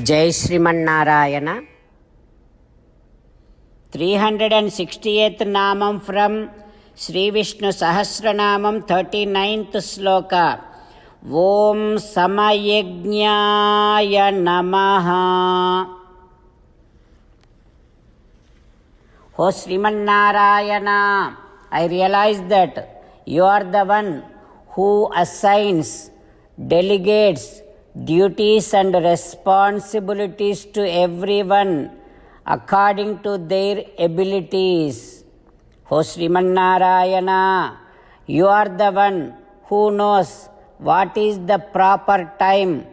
Jai Srimanarayana. 368th Namam from Sri Vishnu Sahasranamam, 39th Sloka. Om Samayajnaya Namaha. O Srimanarayana, I realize that you are the one who assigns, delegates duties and responsibilities to everyone according to their abilities. O Srimanarayana, you are the one who knows what is the proper time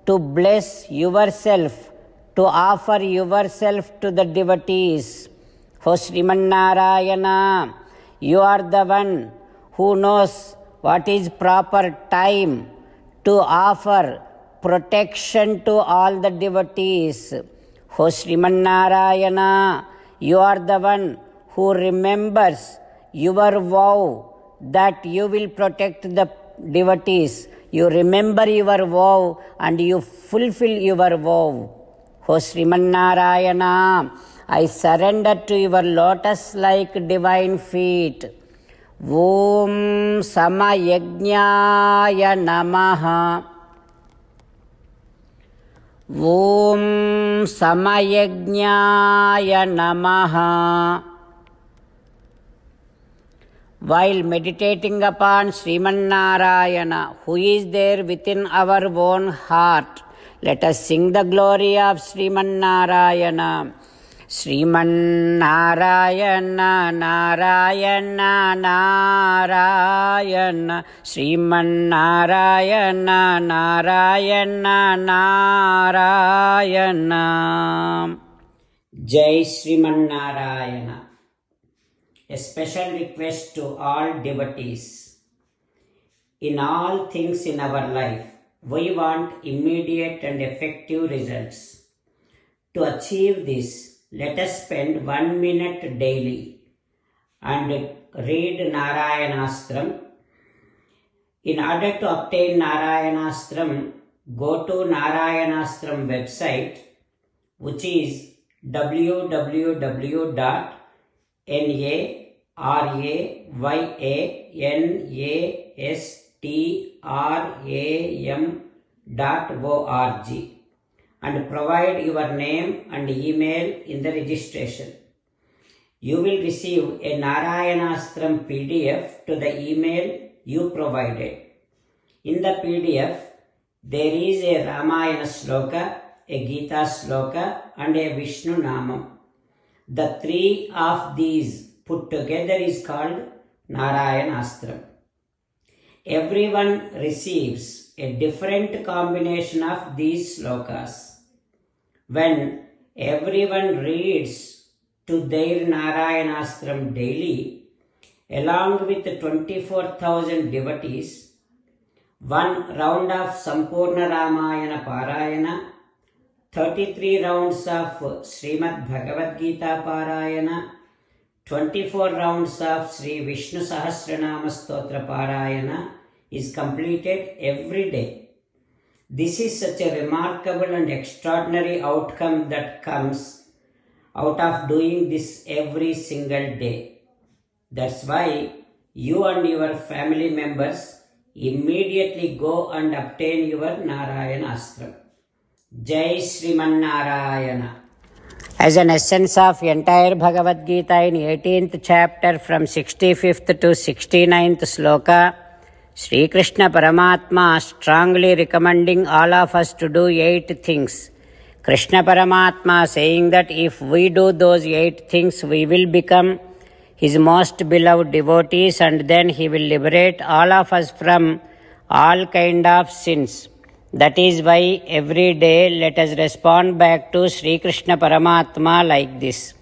to bless yourself, to offer yourself to the devotees. O Srimanarayana, you are the one who knows what is proper time to offer protection to all the devotees. O Srimanarayana, you are the one who remembers your vow that you will protect the devotees. You remember your vow and you fulfill your vow. O Srimanarayana, I surrender to your lotus-like divine feet. Om Samayajnaya Namaha. Om Samayajnaya Namaha. While meditating upon Srimanarayana, who is there within our own heart, let us sing the glory of Srimanarayana. Srimanarayana, Narayana, Narayana. Srimanarayana, Narayana, Narayana. Jai Srimanarayana. A special request to all devotees. In all things in our life, we want immediate and effective results. To achieve this, let us spend 1 minute daily and read Narayanastram. In order to obtain Narayanastram, go to Narayanastram website, which is www.narayanaastram.org, and provide your name and email in the registration. You will receive a Narayanastram PDF to the email you provided. In the PDF, there is a Ramayana Sloka, a Gita Sloka, and a Vishnu Namam. The three of these put together is called Narayanastram. Everyone receives a different combination of these slokas. When everyone reads to their Narayanastram daily, along with 24,000 devotees, one round of Sampurna Ramayana Parayana, 33 rounds of Srimad Bhagavad Gita Parayana, 24 rounds of Sri Vishnu Sahasranama Stotra Parayana is completed every day. This is such a remarkable and extraordinary outcome that comes out of doing this every single day. That's why you and your family members immediately go and obtain your Narayanastram. Jai Srimanarayana. As an essence of entire Bhagavad Gita in 18th chapter from 65th to 69th sloka, Sri Krishna Paramatma strongly recommending all of us to do 8 things. Krishna Paramatma saying that if we do those 8 things, we will become His most beloved devotees, and then He will liberate all of us from all kind of sins. That is why every day let us respond back to Sri Krishna Paramatma like this.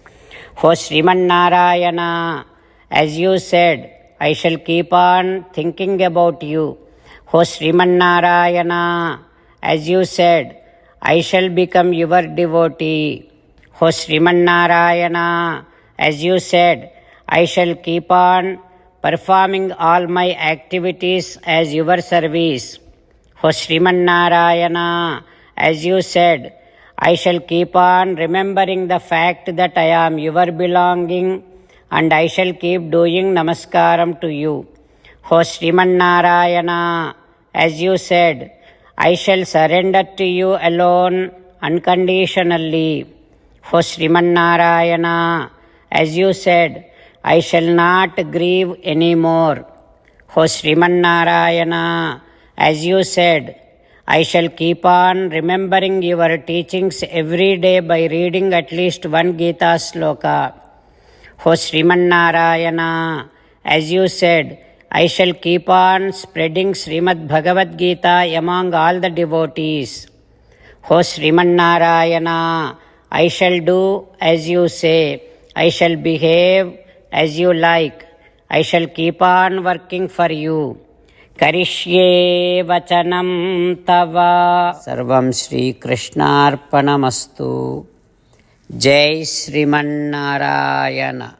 O Srimanarayana, as you said, I shall keep on thinking about you. O Srimanarayana, as you said, I shall become your devotee. O Srimanarayana, as you said, I shall keep on performing all my activities as your service. O Srimanarayana, as you said, I shall keep on remembering the fact that I am your belonging, and I shall keep doing namaskaram to you. O Srimannarayana, as you said, I shall surrender to you alone unconditionally. O Srimannarayana, as you said, I shall not grieve anymore. O Srimannarayana, as you said, I shall keep on remembering your teachings every day by reading at least one Gita sloka. O Srimannarayana, as you said, I shall keep on spreading Srimad Bhagavad Gita among all the devotees. O Srimannarayana, I shall do as you say. I shall behave as you like. I shall keep on working for you. Karishye vachanam tava. Sarvam Shri Krishnarpanamastu. Jai Srimannarayana.